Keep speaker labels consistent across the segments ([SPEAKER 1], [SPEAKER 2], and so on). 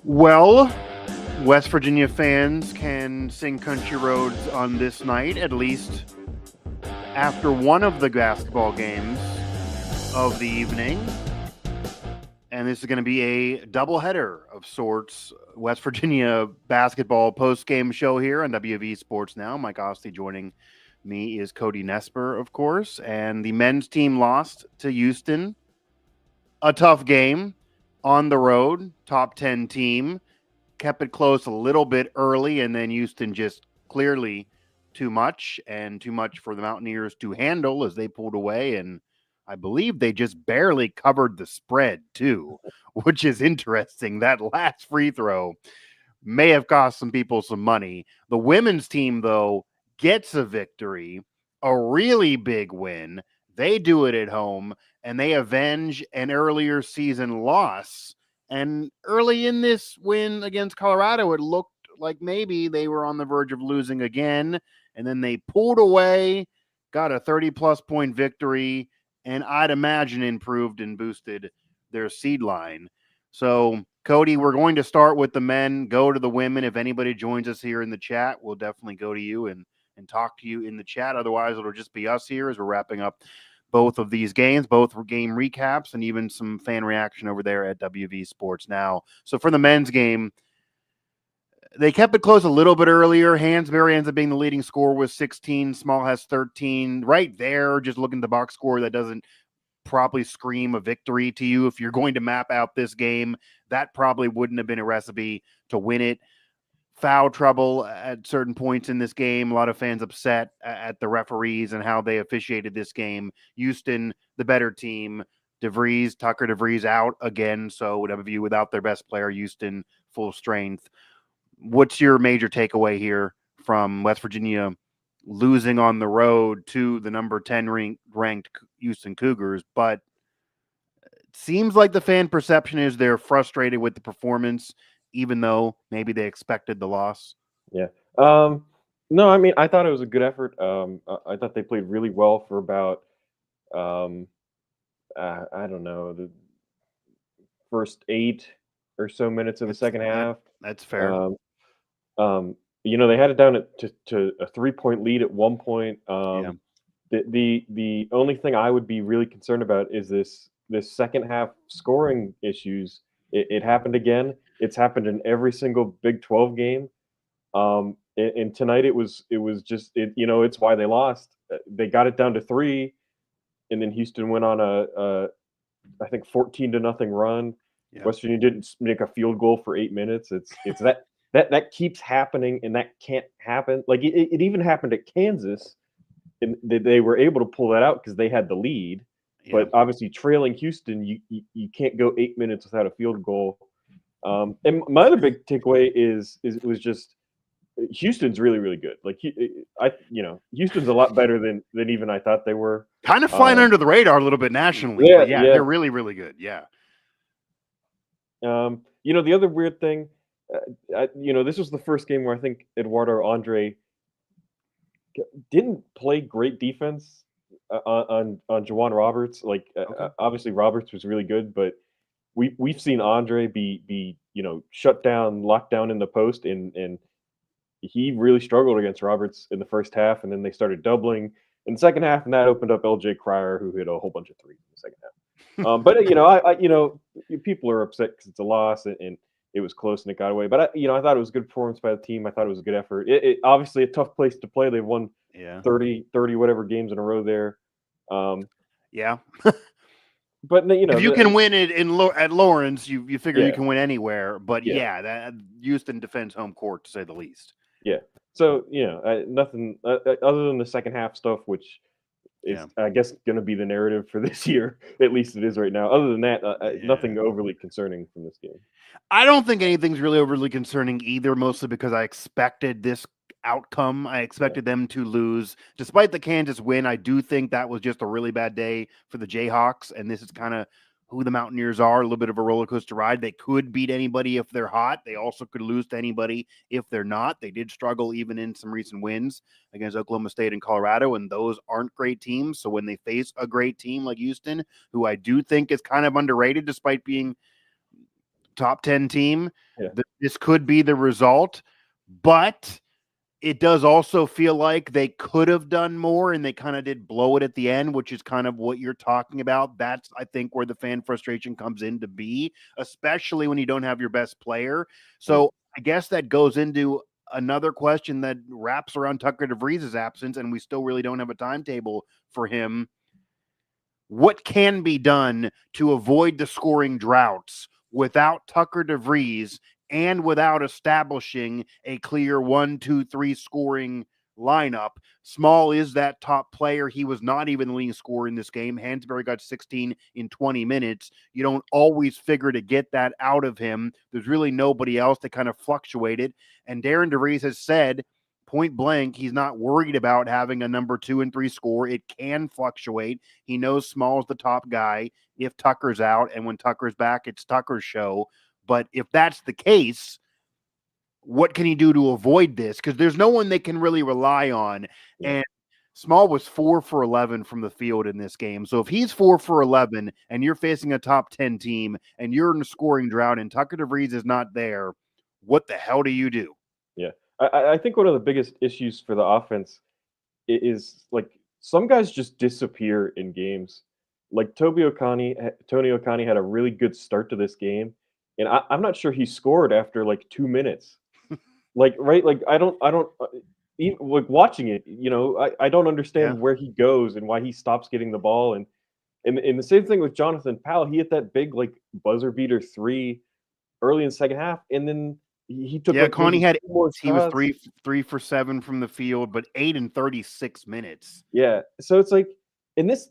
[SPEAKER 1] Well, West Virginia fans can sing country roads on this night, at least after one of the basketball games of the evening. And this is going to be a doubleheader of sorts. West Virginia basketball post-game show here on WVU Sports Now. Mike Asti joining me is Cody Nespor, of course. And the men's team lost to Houston. A tough game on the road, top 10 team. Kept it close a little bit early, and then Houston just clearly too much for the Mountaineers to handle as they pulled away. And I believe they just barely covered the spread too, which is interesting. That last free throw may have cost some people some money. The women's team, though, gets a victory, a really big win. They do it at home, and they avenge an earlier season loss. And early in this win against Colorado, it looked like maybe they were on the verge of losing again. And then they pulled away, got a 30-plus point victory, and I'd imagine improved and boosted their seed line. So, Cody, we're going to start with the men, go to the women. If anybody joins us here in the chat, we'll definitely go to you and talk to you in the chat. Otherwise, it'll just be us here as we're wrapping up both of these games, both game recaps, and even some fan reaction over there at WV Sports Now. So for the men's game, they kept it close a little bit earlier. Hansberry ends up being the leading scorer with 16. Small has 13. Right there, just looking at the box score, that doesn't probably scream a victory to you. If you're going to map out this game, that probably wouldn't have been a recipe to win it. Foul trouble at certain points in this game. A lot of fans upset at the referees and how they officiated this game. Houston, the better team. Tucker DeVries out again. So WVU without their best player, Houston full strength. What's your major takeaway here from West Virginia losing on the road to the number 10 ranked Houston Cougars? But it seems like the fan perception is they're frustrated with the performance, even though maybe they expected the loss.
[SPEAKER 2] Yeah. No, I mean, I thought it was a good effort. I thought they played really well for about, I don't know, the first 8 or so minutes of the second half.
[SPEAKER 1] That's fair.
[SPEAKER 2] They had it down to a 3-point lead at one point.
[SPEAKER 1] Yeah.
[SPEAKER 2] The only thing I would be really concerned about is this second half scoring issues. It happened again. It's happened in every single Big 12 game. And tonight it was just it's why they lost. They got it down to 3, and then Houston went on a I think 14-0 run.
[SPEAKER 1] Yeah.
[SPEAKER 2] West Virginia didn't make a field goal for 8 minutes. It's that keeps happening, and that can't happen. Like it even happened at Kansas, and they were able to pull that out because they had the lead. Yeah. But obviously, trailing Houston, you can't go 8 minutes without a field goal. And my other big takeaway is it was just Houston's really, really good. Like Houston's a lot better than even I thought they were.
[SPEAKER 1] Kind of flying under the radar a little bit nationally. Yeah, they're really, really good. Yeah.
[SPEAKER 2] The other weird thing, this was the first game where I think Eduardo Andre didn't play great defense on Juwan Roberts. Like obviously Roberts was really good, but we've seen Andre be shut down, locked down in the post, and he really struggled against Roberts in the first half, and then they started doubling in the second half, and that opened up LJ Cryer, who hit a whole bunch of threes in the second half. But people are upset because it's a loss, and it was close and it got away. But I thought it was a good performance by the team. I thought it was a good effort. It obviously a tough place to play. They've won 30 whatever games in a row there.
[SPEAKER 1] Yeah.
[SPEAKER 2] But
[SPEAKER 1] if you can win it at Lawrence, you figure you can win anywhere. But that Houston defends home court, to say the least.
[SPEAKER 2] Yeah. So nothing other than the second half stuff, which is I guess going to be the narrative for this year. At least it is right now. Other than that, nothing overly concerning from this game.
[SPEAKER 1] I don't think anything's really overly concerning either. Mostly because I expected this outcome. I expected them to lose. Despite the Kansas win, I do think that was just a really bad day for the Jayhawks, and this is kind of who the Mountaineers are, a little bit of a roller coaster ride. They could beat anybody if they're hot. They also could lose to anybody if they're not. They did struggle even in some recent wins against Oklahoma State and Colorado, and those aren't great teams. So when they face a great team like Houston, who I do think is kind of underrated despite being top 10 team.
[SPEAKER 2] Yeah.
[SPEAKER 1] This could be the result, but it does also feel like they could have done more and they kind of did blow it at the end, which is kind of what you're talking about. That's, I think, where the fan frustration comes in to be, especially when you don't have your best player. So I guess that goes into another question that wraps around Tucker DeVries' absence, and we still really don't have a timetable for him. What can be done to avoid the scoring droughts without Tucker DeVries and without establishing a clear 1-2-3 scoring lineup? Small is that top player. He was not even the leading scorer in this game. Hansberry got 16 in 20 minutes. You don't always figure to get that out of him. There's really nobody else that kind of fluctuated. And Darren DeVries has said point blank, he's not worried about having a number 2 and 3 score. It can fluctuate. He knows Small's the top guy if Tucker's out, and when Tucker's back, it's Tucker's show. But if that's the case, what can he do to avoid this? Because there's no one they can really rely on.
[SPEAKER 2] Yeah.
[SPEAKER 1] And Small was 4 for 11 from the field in this game. So if he's 4 for 11 and you're facing a top 10 team and you're in a scoring drought and Tucker DeVries is not there, what the hell do you do?
[SPEAKER 2] Yeah. I think one of the biggest issues for the offense is like some guys just disappear in games. Like Tony Okani had a really good start to this game, and I'm not sure he scored after like 2 minutes. Like right, like I don't even, like watching it. I don't understand where he goes and why he stops getting the ball. And the same thing with Jonathan Powell. He hit that big like buzzer beater 3 early in the second half, and then he took like
[SPEAKER 1] Connie had
[SPEAKER 2] more
[SPEAKER 1] he was
[SPEAKER 2] shots.
[SPEAKER 1] 3 for 7 from the field, but 8 in 36 minutes.
[SPEAKER 2] Yeah, so it's like, and this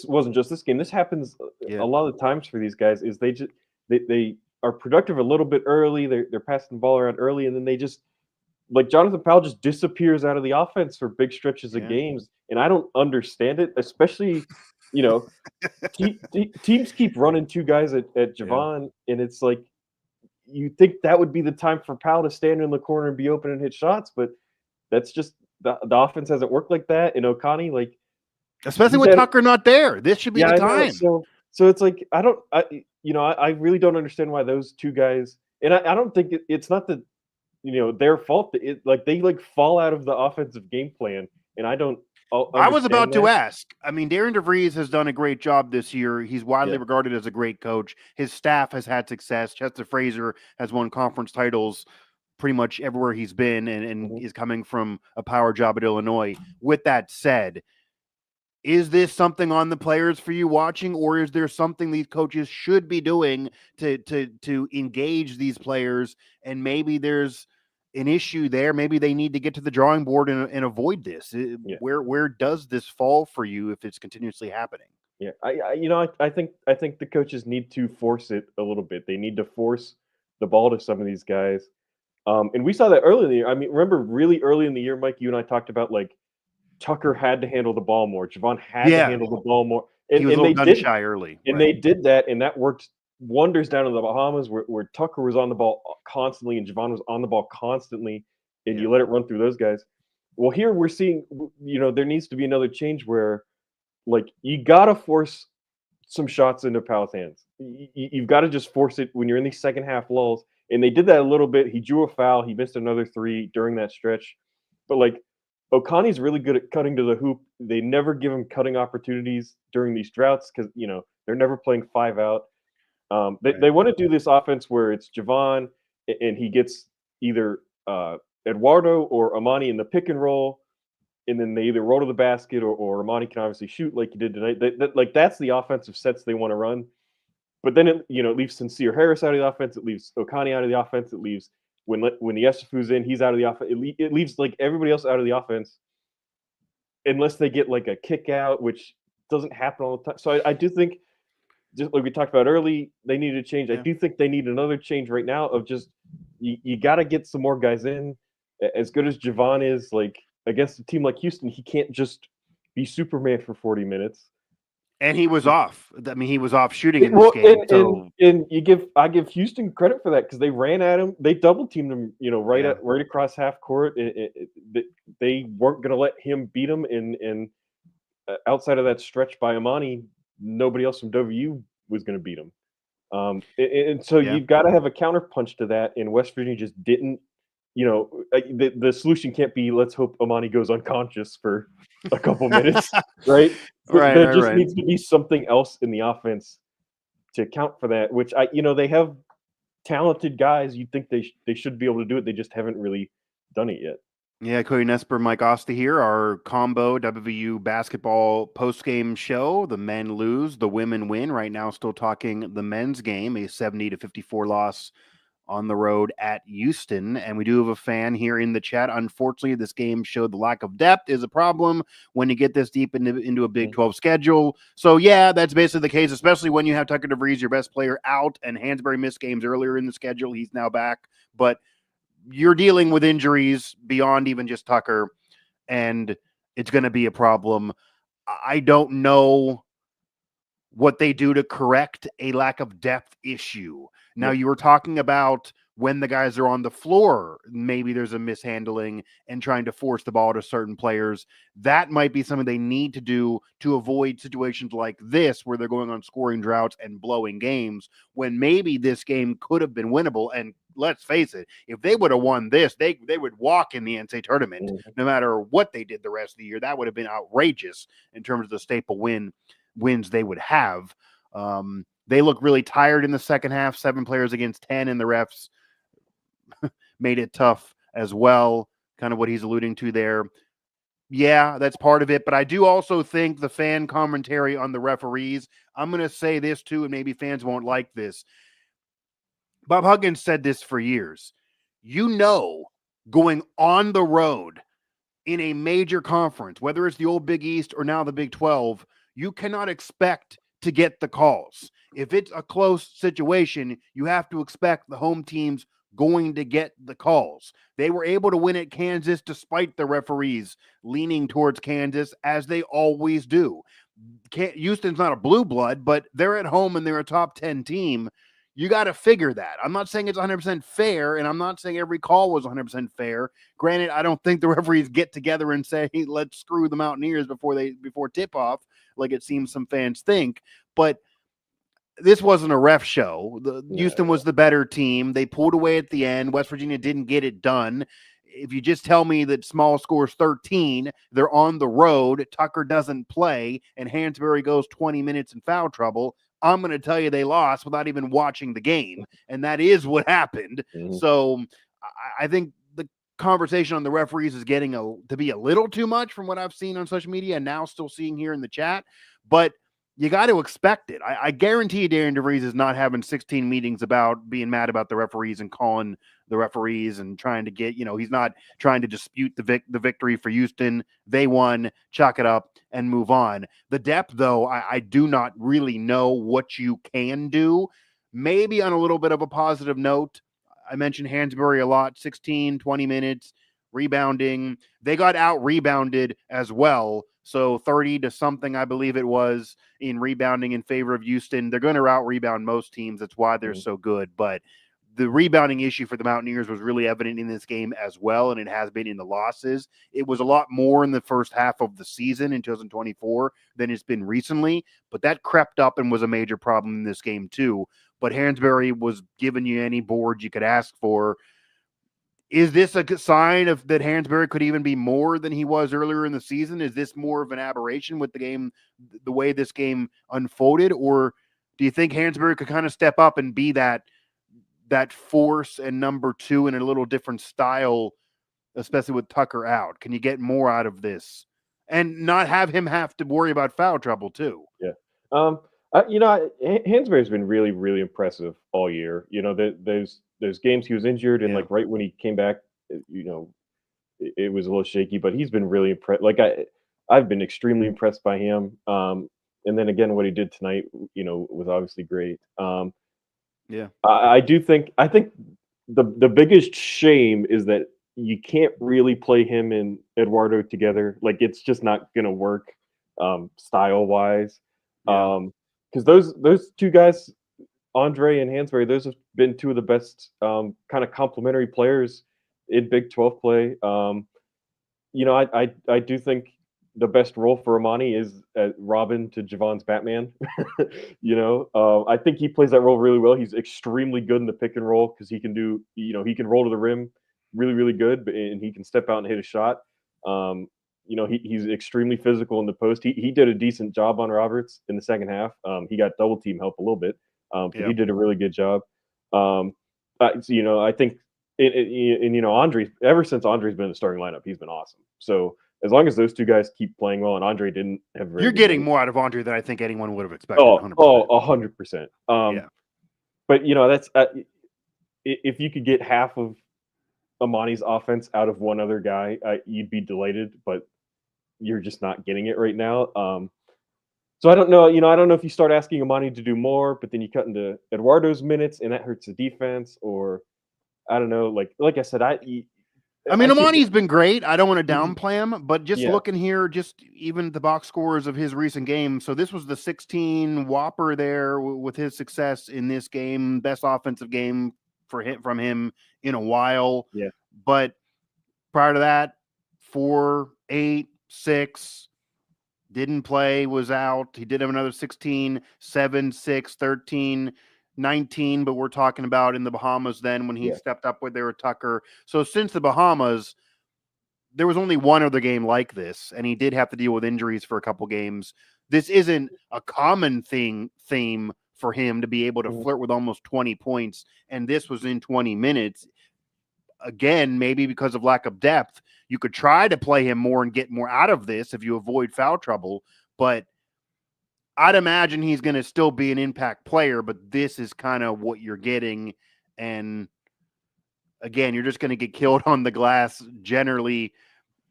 [SPEAKER 2] wasn't just this game. This happens a lot of times for these guys. Is they are productive a little bit early. They're passing the ball around early, and then they just like Jonathan Powell just disappears out of the offense for big stretches of games, and I don't understand it. Especially, teams keep running 2 guys at Javon, and it's like you think that would be the time for Powell to stand in the corner and be open and hit shots, but that's just the offense hasn't worked like that. And Okani, like,
[SPEAKER 1] especially with Tucker not there, this should be the time.
[SPEAKER 2] So it's like I really don't understand why those 2 guys. And I don't think it's not that their fault. They fall out of the offensive game plan, and I don't.
[SPEAKER 1] I was about to ask. I mean, Darren DeVries has done a great job this year. He's widely regarded as a great coach. His staff has had success. Chester Fraser has won conference titles pretty much everywhere he's been and is coming from a power job at Illinois. With that said, is this something on the players for you watching, or is there something these coaches should be doing to engage these players? And maybe there's an issue there. Maybe they need to get to the drawing board and avoid this. Where does this fall for you if it's continuously happening?
[SPEAKER 2] Yeah, I think the coaches need to force it a little bit. They need to force the ball to some of these guys. And we saw that early in the year. I mean, remember really early in the year, Mike, you and I talked about like Tucker had to handle the ball more. Javon had to handle the ball more. And,
[SPEAKER 1] he was a little gun shy early.
[SPEAKER 2] And they did that, and that worked wonders down in the Bahamas where Tucker was on the ball constantly and Javon was on the ball constantly, and you let it run through those guys. Well, here we're seeing, there needs to be another change where, like, you got to force some shots into Powell's hands. You've got to just force it when you're in these second half lulls. And they did that a little bit. He drew a foul. He missed another 3 during that stretch. But, like, Okani's really good at cutting to the hoop. They never give him cutting opportunities during these droughts because, they're never playing 5 out. They want to do this offense where it's Javon and he gets either Eduardo or Amani in the pick and roll, and then they either roll to the basket or Amani can obviously shoot like he did tonight. That's the offensive sets they want to run. But then it leaves Sincere Harris out of the offense. It leaves Okani out of the offense. It leaves when the Yesufu's in, he's out of the offense. It leaves like everybody else out of the offense, unless they get like a kick out, which doesn't happen all the time. So I do think, just like we talked about early, they need to change. I do think they need another change right now of just you got to get some more guys in. As good as Javon is, like against a team like Houston, he can't just be Superman for 40 minutes.
[SPEAKER 1] And he was off. I mean, he was off shooting in this game.
[SPEAKER 2] And I give Houston credit for that because they ran at him. They double teamed him, right across half court. They weren't going to let him beat him. And outside of that stretch by Amani, nobody else from WVU was going to beat him. And so
[SPEAKER 1] Yeah.
[SPEAKER 2] you've got to have a counterpunch to that, and West Virginia just didn't. The solution can't be let's hope Amani goes unconscious for a couple minutes, right?
[SPEAKER 1] Right,
[SPEAKER 2] There
[SPEAKER 1] right,
[SPEAKER 2] just
[SPEAKER 1] right.
[SPEAKER 2] needs to be something else in the offense to account for that. Which they have talented guys. You'd think they should be able to do it. They just haven't really done it yet.
[SPEAKER 1] Yeah, Cody Nespor, Mike Asti here. Our combo WVU basketball postgame show. The men lose, the women win. Right now, still talking the men's game, a 70-54 loss on the road at Houston. And we do have a fan here in the chat. Unfortunately, this game showed the lack of depth is a problem when you get this deep into a Big 12 schedule. So, yeah, that's basically the case, especially when you have Tucker DeVries, your best player, out, and Hansberry missed games earlier in the schedule. He's now back. But you're dealing with injuries beyond even just Tucker, and it's going to be a problem. I don't know what they do to correct a lack of depth issue. Now,
[SPEAKER 2] Yeah.
[SPEAKER 1] you were talking about when the guys are on the floor, maybe there's a mishandling and trying to force the ball to certain players. That might be something they need to do to avoid situations like this, where they're going on scoring droughts and blowing games, when maybe this game could have been winnable. And let's face it, if they would have won this, they would walk in the NCAA tournament, no matter what they did the rest of the year. That would have been outrageous in terms of the staple wins they would have. They look really tired in the second half, 7 players against 10, and the refs made it tough as well, kind of what he's alluding to there. Yeah, that's part of it, but I do also think the fan commentary on the referees, I'm going to say this too, and maybe fans won't like this. Bob Huggins said this for years. Going on the road in a major conference, whether it's the old Big East or now the Big 12, you cannot expect to get the calls. If it's a close situation, you have to expect the home team's going to get the calls. They were able to win at Kansas despite the referees leaning towards Kansas, as they always do. Houston's not a blue blood, but they're at home and they're a top 10 team. You got to figure that. I'm not saying it's 100% fair, and I'm not saying every call was 100% fair. Granted, I don't think the referees get together and say, hey, let's screw the Mountaineers before tip-off, like it seems some fans think. But this wasn't a ref show. Houston was the better team. They pulled away at the end. West Virginia didn't get it done. If you just tell me that small scores 13, they're on the road, Tucker doesn't play, and Hansberry goes 20 minutes in foul trouble, I'm going to tell you they lost without even watching the game. And that is what happened. So I think the conversation on the referees is getting to be a little too much from what I've seen on social media and now still seeing here in the chat. But you got to expect it. I guarantee Darren DeVries is not having 16 meetings about being mad about the referees and calling the referees and trying to get, he's not trying to dispute the victory for Houston. They won, chalk it up and move on. The depth, though, I do not really know what you can do. Maybe on a little bit of a positive note, I mentioned Hansberry a lot, 16, 20 minutes, rebounding. They got out-rebounded as well. So 30 to something, I believe it was, in rebounding in favor of Houston. They're going to out-rebound most teams. That's why they're so good. But the rebounding issue for the Mountaineers was really evident in this game as well, and it has been in the losses. It was a lot more in the first half of the season in 2024 than it's been recently, but that crept up and was a major problem in this game too. But Hansberry was giving you any board you could ask for. Is this a sign of that Hansberry could even be more than he was earlier in the season? Is this more of an aberration with the game, the way this game unfolded? Or do you think Hansberry could kind of step up and be that force and number 2 in a little different style, especially with Tucker out? Can you get more out of this and not have him have to worry about foul trouble too?
[SPEAKER 2] Yeah. Hansberry's been really, really impressive all year. There's games he was injured, and like right when he came back, it was a little shaky. But he's been really impressed. Like I've been extremely impressed by him. And then again, what he did tonight, was obviously great. I think the biggest shame is that you can't really play him and Eduardo together. Like it's just not gonna work style wise. Because those two guys, Andre and Hansberry, those have been two of the best kind of complementary players in Big 12 play. I do think the best role for Amani is Robin to Javon's Batman. I think he plays that role really well. He's extremely good in the pick and roll because he can do, he can roll to the rim really, really good, and he can step out and hit a shot. He's extremely physical in the post. He did a decent job on Roberts in the second half. He got double team help a little bit, but he did a really good job. I think, Andre, ever since Andre's been in the starting lineup, he's been awesome. So as long as those two guys keep playing well, and Andre didn't have very
[SPEAKER 1] You're
[SPEAKER 2] good
[SPEAKER 1] getting
[SPEAKER 2] minutes.
[SPEAKER 1] more out of Andre than I think anyone would have expected.
[SPEAKER 2] 100%.
[SPEAKER 1] Yeah.
[SPEAKER 2] But that's if you could get half of Amani's offense out of one other guy, you'd be delighted. But you're just not getting it right now. So I don't know. I don't know if you start asking Amani to do more, but then you cut into Eduardo's minutes, and that hurts the defense. Or I don't know. Like I said,
[SPEAKER 1] Amani's been great. I don't want to
[SPEAKER 2] Mhm.
[SPEAKER 1] downplay him, but just looking here, just even the box scores of his recent games. So this was the 16 whopper there with his success in this game, best offensive game from him in a while.
[SPEAKER 2] Yeah.
[SPEAKER 1] But prior to that, 4, 8, 6, didn't play, was out. He did have another 16, 7, 6, 13, 19, but we're talking about in the Bahamas then when he stepped up with there with Tucker. So since the Bahamas, there was only one other game like this, and he did have to deal with injuries for a couple games. This isn't a common theme for him to be able to flirt with almost 20 points, and this was in 20 minutes. Again, maybe because of lack of depth, you could try to play him more and get more out of this if you avoid foul trouble, but I'd imagine he's going to still be an impact player, but this is kind of what you're getting. And again, you're just going to get killed on the glass generally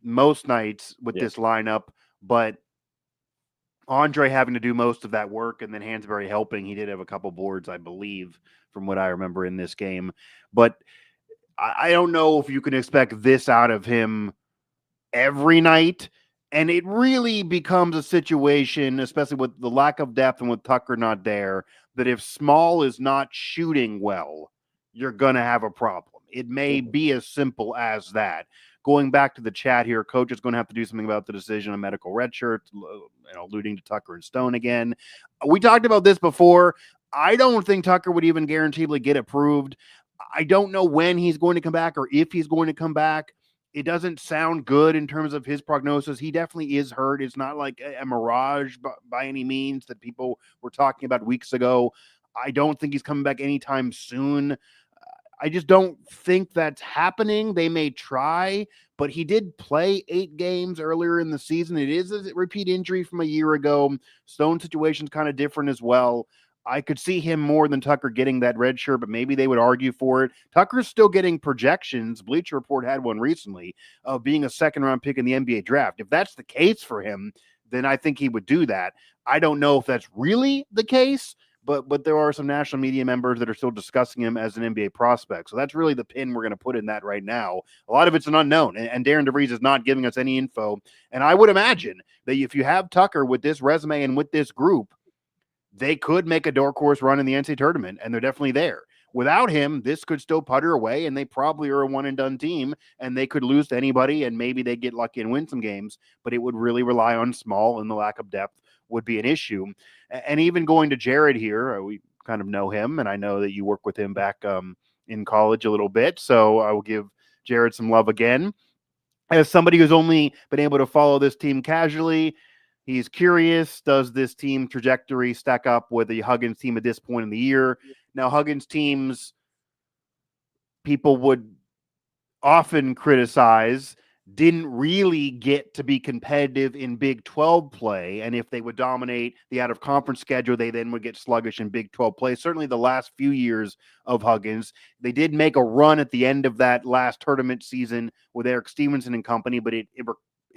[SPEAKER 1] most nights with this lineup, but Andre having to do most of that work and then Hansberry helping. He did have a couple boards, I believe, from what I remember in this game. But I don't know if you can expect this out of him every night. And it really becomes a situation, especially with the lack of depth and with Tucker not there, that if Small is not shooting well, you're going to have a problem. It may be as simple as that. Going back to the chat here, coach is going to have to do something about the decision on medical redshirt, alluding to Tucker and Stone again. We talked about this before. I don't think Tucker would even guaranteedly get approved. I don't know when he's going to come back or if he's going to come back. It doesn't sound good in terms of his prognosis. He definitely is hurt. It's not like a mirage by any means that people were talking about weeks ago. I don't think he's coming back anytime soon. I just don't think that's happening. They may try, but he did play 8 games earlier in the season. It is a repeat injury from a year ago. Stone's situation's kind of different as well. I could see him more than Tucker getting that red shirt, but maybe they would argue for it. Tucker's still getting projections. Bleacher Report had one recently of being a second-round pick in the NBA draft. If that's the case for him, then I think he would do that. I don't know if that's really the case, but there are some national media members that are still discussing him as an NBA prospect. So that's really the pin we're going to put in that right now. A lot of it's an unknown, and Darren DeVries is not giving us any info. And I would imagine that if you have Tucker with this resume and with this group, they could make a dark horse run in the NCAA tournament, and they're definitely there. Without him, this could still putter away, and they probably are a one-and-done team, and they could lose to anybody, and maybe they get lucky and win some games, but it would really rely on Small, and the lack of depth would be an issue. And even going to Jared here, we kind of know him, and I know that you work with him back in college a little bit, so I will give Jared some love again. As somebody who's only been able to follow this team casually, he's curious, does this team trajectory stack up with the Huggins team at this point in the year? Now, Huggins teams, people would often criticize, didn't really get to be competitive in Big 12 play. And if they would dominate the out-of-conference schedule, they then would get sluggish in Big 12 play. Certainly the last few years of Huggins, they did make a run at the end of that last tournament season with Eric Stevenson and company, but it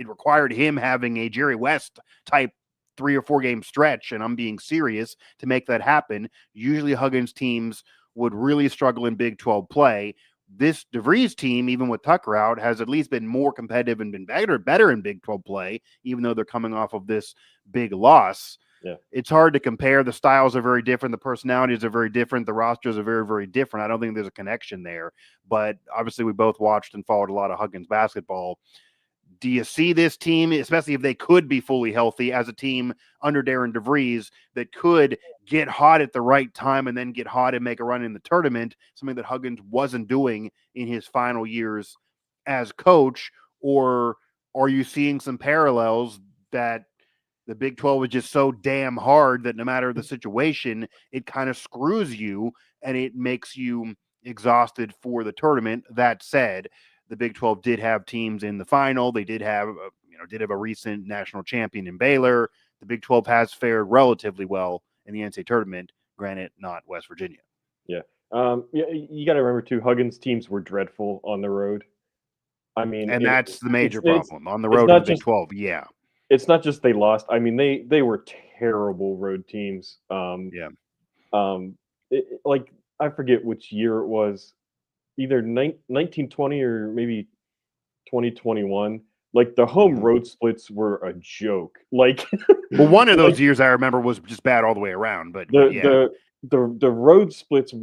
[SPEAKER 1] required him having a Jerry West type 3 or 4 game stretch, and I'm being serious, to make that happen. Usually Huggins teams would really struggle in Big 12 play. This DeVries team, even with Tucker out, has at least been more competitive and been better in Big 12 play, even though they're coming off of this big loss.
[SPEAKER 2] Yeah.
[SPEAKER 1] It's hard to compare. The styles are very different. The personalities are very different. The rosters are very, very different. I don't think there's a connection there. But obviously we both watched and followed a lot of Huggins basketball. Do you see this team, especially if they could be fully healthy, as a team under Darren DeVries that could get hot at the right time and then get hot and make a run in the tournament, something that Huggins wasn't doing in his final years as coach? Or are you seeing some parallels that the Big 12 is just so damn hard that no matter the situation, it kind of screws you and it makes you exhausted for the tournament? That said, the Big 12 did have teams in the final. They did have a recent national champion in Baylor. The Big 12 has fared relatively well in the NCAA tournament, granted not West Virginia.
[SPEAKER 2] Yeah. You got to remember too, Huggins teams were dreadful on the road. I mean,
[SPEAKER 1] And that's the major
[SPEAKER 2] it's
[SPEAKER 1] problem on the
[SPEAKER 2] it's
[SPEAKER 1] road in
[SPEAKER 2] not
[SPEAKER 1] the Big
[SPEAKER 2] just
[SPEAKER 1] 12. Yeah.
[SPEAKER 2] it's not just they lost. I mean, they were terrible road teams.
[SPEAKER 1] Yeah.
[SPEAKER 2] Like I forget which year it was, either 1920 or maybe 2021. Like the home road splits were a joke. Like,
[SPEAKER 1] Well, one of
[SPEAKER 2] like
[SPEAKER 1] those years I remember was just bad all the way around, but yeah.
[SPEAKER 2] the road splits,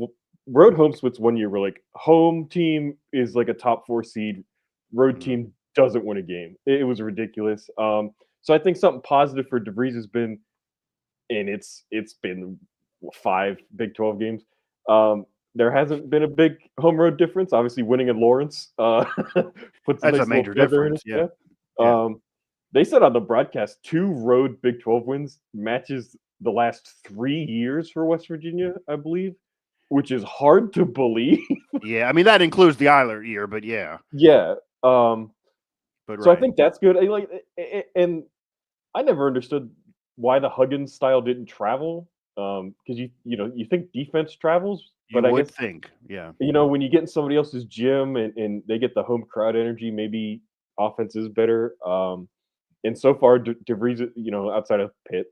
[SPEAKER 2] road home splits one year were like home team is like a top 4 seed, road team doesn't win a game. It was ridiculous. So I think something positive for DeVries has been, and it's been 5 Big 12 games. There hasn't been a big home road difference. Obviously, winning in Lawrence puts a
[SPEAKER 1] That's a
[SPEAKER 2] nice little
[SPEAKER 1] major
[SPEAKER 2] feather in
[SPEAKER 1] difference.
[SPEAKER 2] it.
[SPEAKER 1] Yeah.
[SPEAKER 2] Yeah. They said on the broadcast 2 road Big 12 wins matches the last 3 years for West Virginia, I believe, which is hard to believe.
[SPEAKER 1] Yeah. I mean, that includes the Eiler year, but yeah.
[SPEAKER 2] Yeah.
[SPEAKER 1] But
[SPEAKER 2] So I
[SPEAKER 1] right.
[SPEAKER 2] think that's good. And I never understood why the Huggins style didn't travel. Because you think defense travels,
[SPEAKER 1] You
[SPEAKER 2] but I
[SPEAKER 1] would
[SPEAKER 2] guess
[SPEAKER 1] think. Yeah.
[SPEAKER 2] when you get in somebody else's gym and they get the home crowd energy, maybe offense is better. And so far, DeVries, outside of Pitt,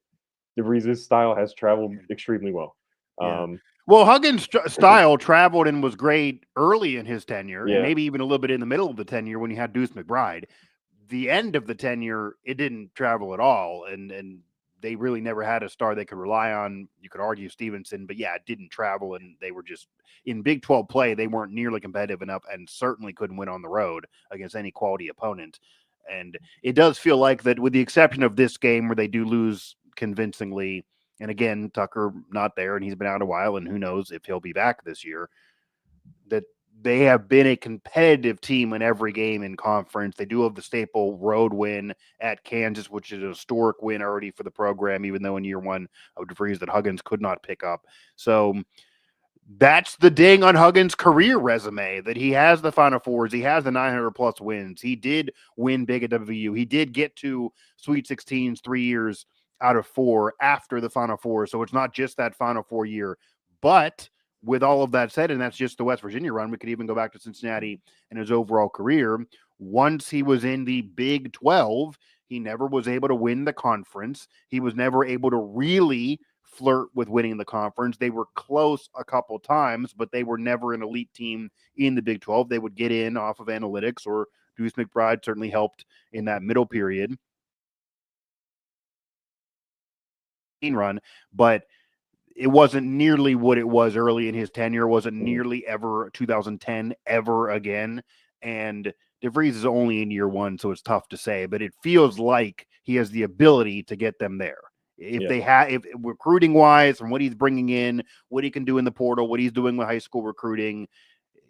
[SPEAKER 2] DeVries' style has traveled extremely well.
[SPEAKER 1] Yeah. Well, Huggins' style traveled and was great early in his tenure, and
[SPEAKER 2] Yeah.
[SPEAKER 1] maybe even a little bit in the middle of the tenure when you had Deuce McBride. The end of the tenure, it didn't travel at all, and they really never had a star they could rely on. You could argue Stevenson, but yeah, it didn't travel, and they were just in Big 12 play. They weren't nearly competitive enough, and certainly couldn't win on the road against any quality opponent. And it does feel like that, with the exception of this game where they do lose convincingly. And again, Tucker not there, and he's been out a while, and who knows if he'll be back this year, that they have been a competitive team in every game in conference. They do have the staple road win at Kansas, which is a historic win already for the program, even though in year one of DeVries that Huggins could not pick up. So that's the ding on Huggins' career resume, that he has the Final Fours. He has the 900-plus wins. He did win big at WVU. He did get to Sweet 16s 3 years out of 4 after the Final Four. So it's not just that Final Four year. But with all of that said, and that's just the West Virginia run, we could even go back to Cincinnati and his overall career. Once he was in the Big 12, he never was able to win the conference. He was never able to really flirt with winning the conference. They were close a couple times, but they were never an elite team in the Big 12. They would get in off of analytics, or Deuce McBride certainly helped in that middle period run, but it wasn't nearly what it was early in his tenure. It wasn't nearly ever 2010 ever again. And DeVries is only in year one, so it's tough to say, but it feels like he has the ability to get them there. If they have, if recruiting wise, from what he's bringing in, what he can do in the portal, what he's doing with high school recruiting,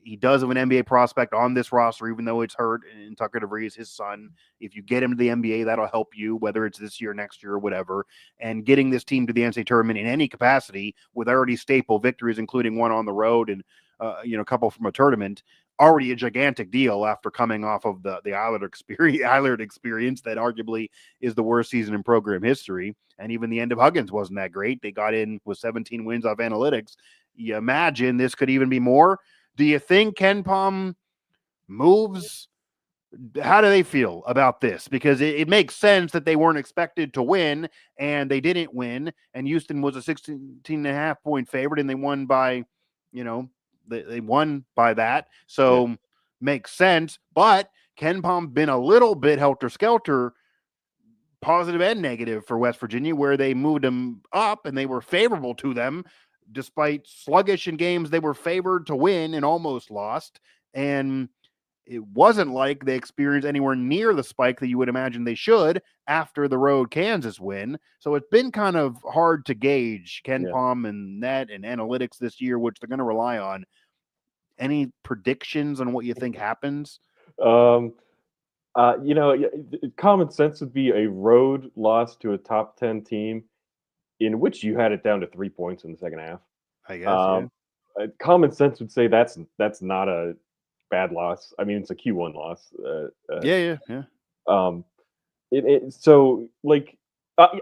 [SPEAKER 1] he does have an NBA prospect on this roster, even though it's hurt. And Tucker DeVries, his son, if you get him to the NBA, that'll help you, whether it's this year, next year, or whatever. And getting this team to the NCAA tournament in any capacity with already staple victories, including one on the road and a couple from a tournament, already a gigantic deal after coming off of the Eilert experience that arguably is the worst season in program history. And even the end of Huggins wasn't that great. They got in with 17 wins off analytics. You imagine this could even be more. Do you think KenPom moves? How do they feel about this? Because it makes sense that they weren't expected to win, and they didn't win. And Houston was a 16.5-point favorite, and they won by, they won by that. So makes sense. But KenPom been a little bit helter-skelter, positive and negative for West Virginia, where they moved them up and they were favorable to them. Despite sluggish in games they were favored to win and almost lost. And it wasn't like they experienced anywhere near the spike that you would imagine they should after the road Kansas win. So it's been kind of hard to gauge Ken Pom and net and analytics this year, which they're going to rely on. Any predictions on what you think happens?
[SPEAKER 2] Common sense would be a road loss to a top 10 team in which you had it down to 3 points in the second half.
[SPEAKER 1] I guess,
[SPEAKER 2] Common sense would say that's not a bad loss. I mean, it's a Q1 loss.
[SPEAKER 1] Yeah.
[SPEAKER 2] So like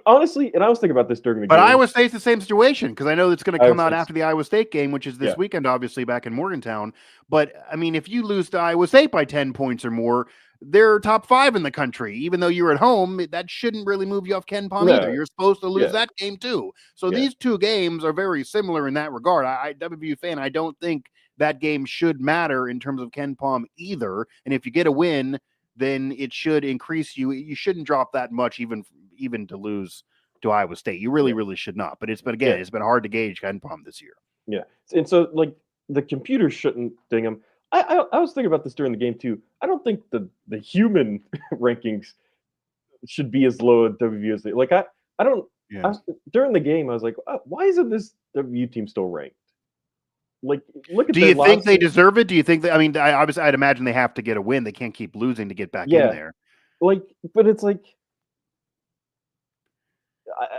[SPEAKER 2] honestly, and I was thinking about this during the
[SPEAKER 1] But
[SPEAKER 2] game.
[SPEAKER 1] Iowa State's the same situation because I know it's going to come out
[SPEAKER 2] State's-
[SPEAKER 1] after the Iowa State game, which is this
[SPEAKER 2] Yeah.
[SPEAKER 1] weekend, obviously back in Morgantown. But I mean, if you lose to Iowa State by 10 points or more, they're top 5 in the country. Even though you're at home, that shouldn't really move you off Ken Pom
[SPEAKER 2] No.
[SPEAKER 1] either. You're supposed to lose
[SPEAKER 2] Yeah.
[SPEAKER 1] that game too. So
[SPEAKER 2] Yeah.
[SPEAKER 1] these two games are very similar in that regard. I WVU fan, I don't think that game should matter in terms of Ken Pom either. And if you get a win, then it should increase you. You shouldn't drop that much even to lose to Iowa State. You really should not. But it's been it's been hard to gauge Ken Pom this year.
[SPEAKER 2] Yeah, and so like the computer shouldn't ding them. I was thinking about this during the game too. I don't think the human rankings should be as low at WVU as they like. I don't.
[SPEAKER 1] Yeah.
[SPEAKER 2] During the game, I was like, why isn't this WVU team still ranked? Like, look at.
[SPEAKER 1] Do you think they deserve it? Do you think that? I mean, obviously, I'd imagine they have to get a win. They can't keep losing to get back in there.
[SPEAKER 2] Like, but it's like.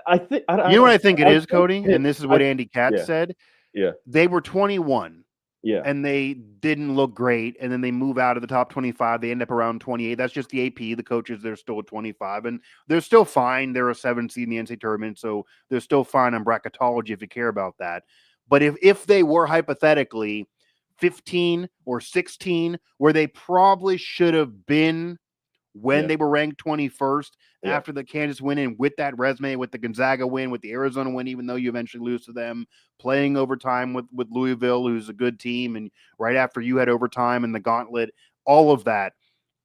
[SPEAKER 2] I think
[SPEAKER 1] you know what I think it is, Cody, and this is what Andy Katz said.
[SPEAKER 2] Yeah,
[SPEAKER 1] they were 21.
[SPEAKER 2] Yeah,
[SPEAKER 1] and they didn't look great, and then they move out of the top 25. They end up around 28. That's just the AP. The coaches, they're still at 25, and they're still fine. They're a 7 seed in the NCAA tournament, so they're still fine on bracketology if you care about that. But if they were hypothetically 15 or 16, where they probably should have been when they were ranked 21st after the Kansas win, and with that resume, with the Gonzaga win, with the Arizona win, even though you eventually lose to them, playing overtime with Louisville, who's a good team, and right after you had overtime in the gauntlet, all of that.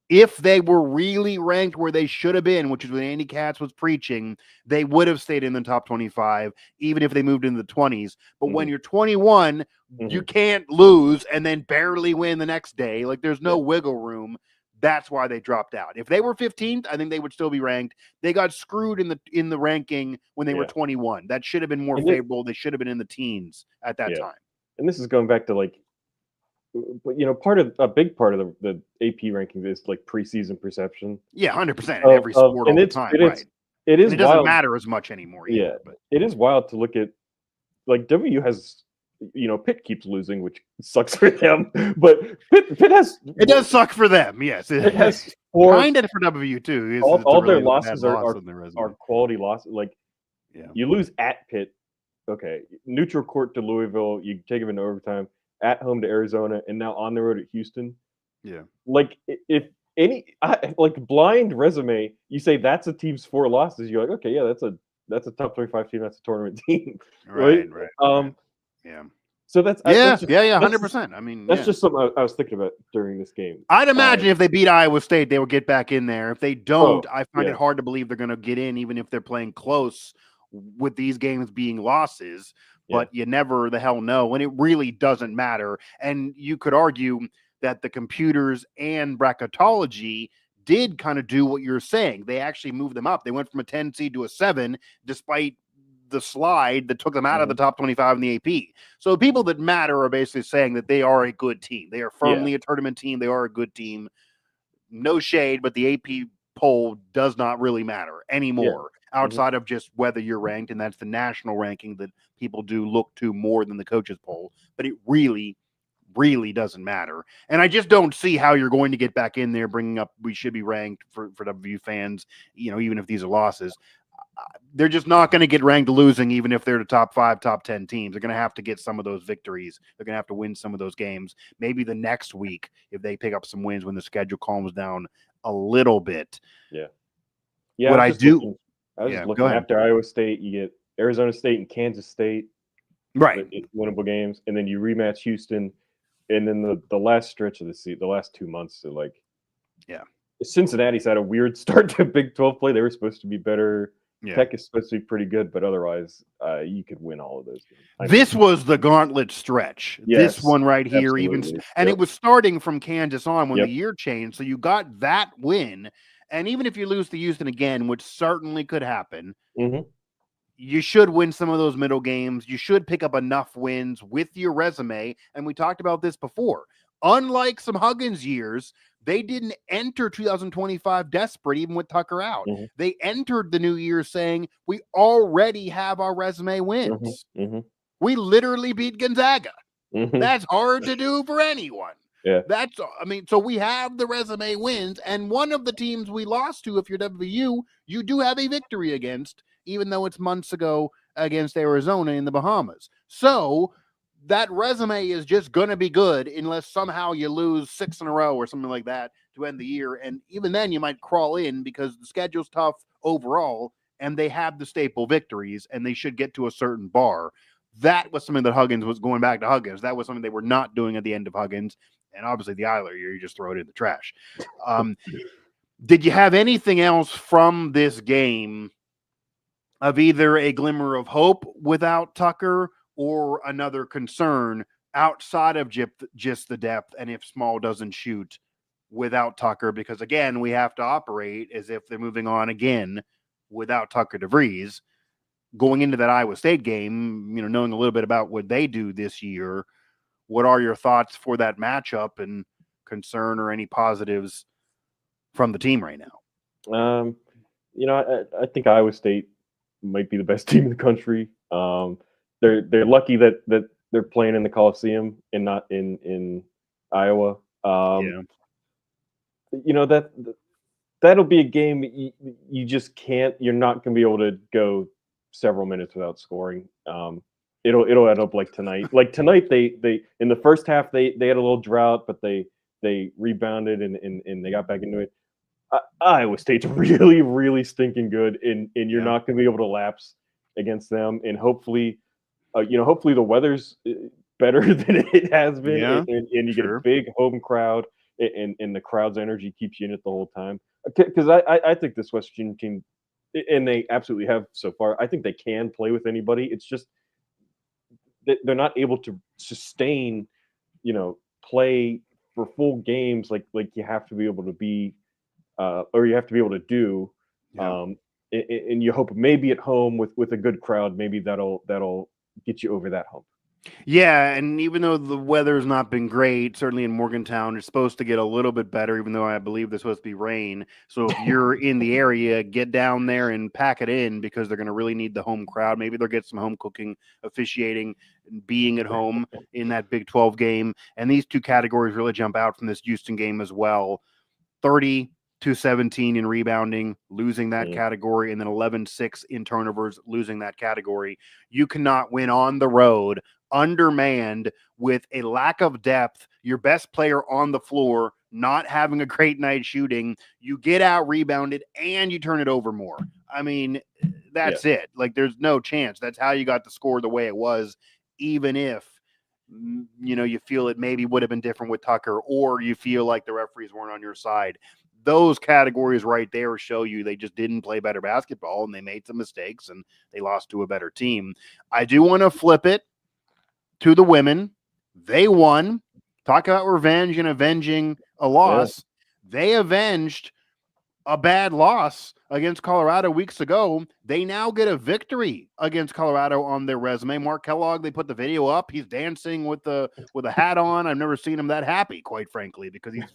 [SPEAKER 1] If they were really ranked where they should have been, which is what Andy Katz was preaching, they would have stayed in the top 25, even if they moved into the 20s. But when you're 21, you can't lose and then barely win the next day. Like, there's no wiggle room. That's why they dropped out. If they were 15th, I think they would still be ranked. They got screwed in the ranking when they were 21. That should have been more favorable. They should have been in the teens at that time.
[SPEAKER 2] And this is going back to like, a big part of the AP rankings is like preseason perception.
[SPEAKER 1] Yeah, 100% in every sport all the time. Right.
[SPEAKER 2] It is.
[SPEAKER 1] It doesn't matter as much anymore.
[SPEAKER 2] Either, but it is wild to look at. Like WU has. Pitt keeps losing, which sucks for them. But Pitt has.
[SPEAKER 1] It does suck for them, yes.
[SPEAKER 2] It has 4.
[SPEAKER 1] Kind of for WU too.
[SPEAKER 2] All their losses are quality losses. Like, you lose at Pitt, okay. Neutral court to Louisville, you take them into overtime. At home to Arizona, and now on the road at Houston.
[SPEAKER 1] Yeah.
[SPEAKER 2] Like, if blind resume, you say that's a team's 4 losses. You're like, okay, yeah, that's a top 25 team. That's a tournament team, right?
[SPEAKER 1] Yeah.
[SPEAKER 2] So that's
[SPEAKER 1] 100%. I mean,
[SPEAKER 2] that's just something I was thinking about during this game.
[SPEAKER 1] I'd imagine if they beat Iowa State, they will get back in there. If they don't, I find it hard to believe they're going to get in, even if they're playing close with these games being losses. But you never the hell know, and it really doesn't matter. And you could argue that the computers and bracketology did kind of do what you're saying. They actually moved them up. They went from a 10 seed to a 7, despite the slide that took them out of the top 25 in the AP. So the people that matter are basically saying that they are a good team. They are firmly a tournament team. They are a good team. No shade, but the AP poll does not really matter anymore outside of just whether you're ranked, and that's the national ranking that people do look to more than the coaches poll. But it really doesn't matter. And I just don't see how you're going to get back in there bringing up we should be ranked for WVU fans, even if these are losses. They're just not going to get ranked losing, even if they're the top 5, top 10 teams. They're going to have to get some of those victories. They're going to have to win some of those games. Maybe the next week, if they pick up some wins when the schedule calms down a little bit.
[SPEAKER 2] Yeah.
[SPEAKER 1] What I do.
[SPEAKER 2] I was just looking after Iowa State, you get Arizona State and Kansas State.
[SPEAKER 1] Right.
[SPEAKER 2] Winnable games. And then you rematch Houston. And then the last stretch of the season, the last 2 months, Cincinnati's had a weird start to Big 12 play. They were supposed to be better.
[SPEAKER 1] Yeah.
[SPEAKER 2] Tech is supposed to be pretty good, but otherwise, you could win all of those games.
[SPEAKER 1] This was the gauntlet stretch.
[SPEAKER 2] Yes,
[SPEAKER 1] this one right here,
[SPEAKER 2] absolutely.
[SPEAKER 1] and
[SPEAKER 2] Yep.
[SPEAKER 1] it was starting from Kansas on when
[SPEAKER 2] Yep.
[SPEAKER 1] the year changed. So you got that win, and even if you lose to Houston again, which certainly could happen,
[SPEAKER 2] Mhm.
[SPEAKER 1] you should win some of those middle games. You should pick up enough wins with your resume. And we talked about this before. Unlike some Huggins years, they didn't enter 2025 desperate, even with Tucker out.
[SPEAKER 2] Mhm.
[SPEAKER 1] They entered the new year saying, we already have our resume wins.
[SPEAKER 2] Mhm.
[SPEAKER 1] We literally beat Gonzaga.
[SPEAKER 2] Mhm.
[SPEAKER 1] That's hard to do for anyone.
[SPEAKER 2] Yeah.
[SPEAKER 1] So we have the resume wins, and one of the teams we lost to, if you're WVU, you do have a victory against, even though it's months ago against Arizona in the Bahamas. So that resume is just going to be good unless somehow you lose 6 in a row or something like that to end the year. And even then you might crawl in because the schedule's tough overall, and they have the staple victories, and they should get to a certain bar. That was something that Huggins was going back to Huggins. That was something they were not doing at the end of Huggins. And obviously the Eiler year, you just throw it in the trash. Did you have anything else from this game of either a glimmer of hope without Tucker or another concern outside of just the depth and if Small doesn't shoot without Tucker? Because, again, we have to operate as if they're moving on again without Tucker DeVries. Going into that Iowa State game, knowing a little bit about what they do this year, what are your thoughts for that matchup and concern or any positives from the team right now?
[SPEAKER 2] I think Iowa State might be the best team in the country. They're lucky that they're playing in the Coliseum and not in Iowa.
[SPEAKER 1] Yeah.
[SPEAKER 2] That'll be a game you just can't. You're not going to be able to go several minutes without scoring. It'll end up like tonight. Like tonight, they in the first half they had a little drought, but they rebounded and they got back into it. Iowa State's really, really stinking good, and you're not going to be able to lapse against them. And hopefully, hopefully the weather's better than it has been, and you get a big home crowd, and the crowd's energy keeps you in it the whole time. Because I think this West Virginia team, and they absolutely have so far, I think they can play with anybody. It's just they're not able to sustain, play for full games like you have to be able to be. Or you have to be able to do, and you hope maybe at home with a good crowd, maybe that'll get you over that hump.
[SPEAKER 1] Yeah, and even though the weather's not been great, certainly in Morgantown, it's supposed to get a little bit better, even though I believe there's supposed to be rain. So if you're in the area, get down there and pack it in because they're going to really need the home crowd. Maybe they'll get some home cooking, officiating, and being at home in that Big 12 game. And these two categories really jump out from this Houston game as well. 30-17 in rebounding, losing that category, and then 11-6 in turnovers, losing that category. You cannot win on the road undermanned with a lack of depth, your best player on the floor not having a great night shooting. You get out rebounded and you turn it over more. I mean, that's it. Like, there's no chance. That's how you got the score the way it was, even if you feel it maybe would have been different with Tucker, or you feel like the referees weren't on your side. Those categories right there show you they just didn't play better basketball, and they made some mistakes, and they lost to a better team. I do want to flip it to the women. They won. Talk about revenge and avenging a loss. They avenged a bad loss against Colorado weeks ago. They now get a victory against Colorado on their resume. Mark Kellogg, they put the video up. He's dancing with a hat on. I've never seen him that happy, quite frankly, because he's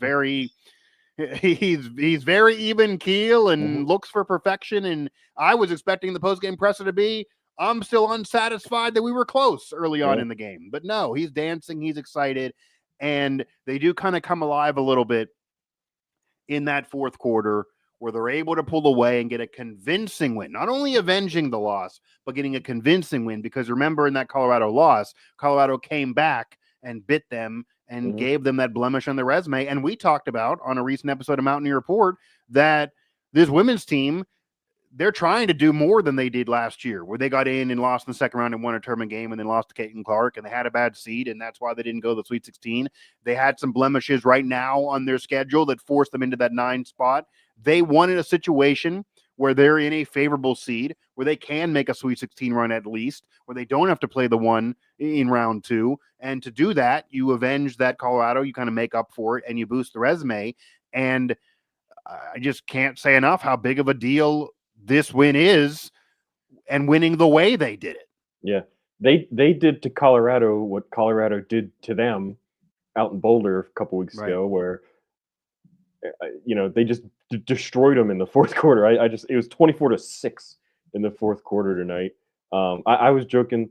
[SPEAKER 1] very even keel and looks for perfection. And I was expecting the postgame presser to be, I'm still unsatisfied that we were close early on in the game. But no, he's dancing. He's excited. And they do kind of come alive a little bit in that fourth quarter where they're able to pull away and get a convincing win, not only avenging the loss, but getting a convincing win. Because remember, in that Colorado loss, Colorado came back and bit them and gave them that blemish on their resume. And we talked about on a recent episode of Mountaineer Report that this women's team, they're trying to do more than they did last year, where they got in and lost in the second round and won a tournament game and then lost to Caitlin Clark, and they had a bad seed, and that's why they didn't go to the Sweet 16. They had some blemishes right now on their schedule that forced them into that 9 spot. They won in a situation where they're in a favorable seed, where they can make a Sweet 16 run at least, where they don't have to play the one in round 2. And to do that, you avenge that Colorado, you kind of make up for it, and you boost the resume. And I just can't say enough how big of a deal this win is, and winning the way they did it.
[SPEAKER 2] Yeah. They did to Colorado what Colorado did to them out in Boulder a couple weeks ago, where they just destroyed them in the fourth quarter. It was 24-6 in the fourth quarter tonight. I was joking,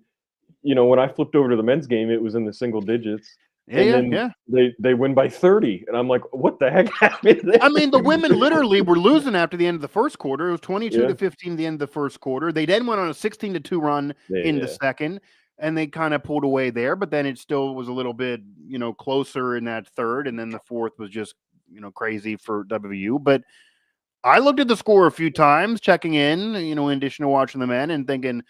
[SPEAKER 2] when I flipped over to the men's game, it was in the single digits. Then they win by 30, and I'm like, what the heck happened there?
[SPEAKER 1] I mean, the women literally were losing after the end of the first quarter. It was 22-15 at the end of the first quarter. They then went on a 16-2 run in the second, and they kind of pulled away there, but then it still was a little bit, closer in that third, and then the fourth was just, crazy for WVU. But I looked at the score a few times, checking in addition to watching the men, and thinking,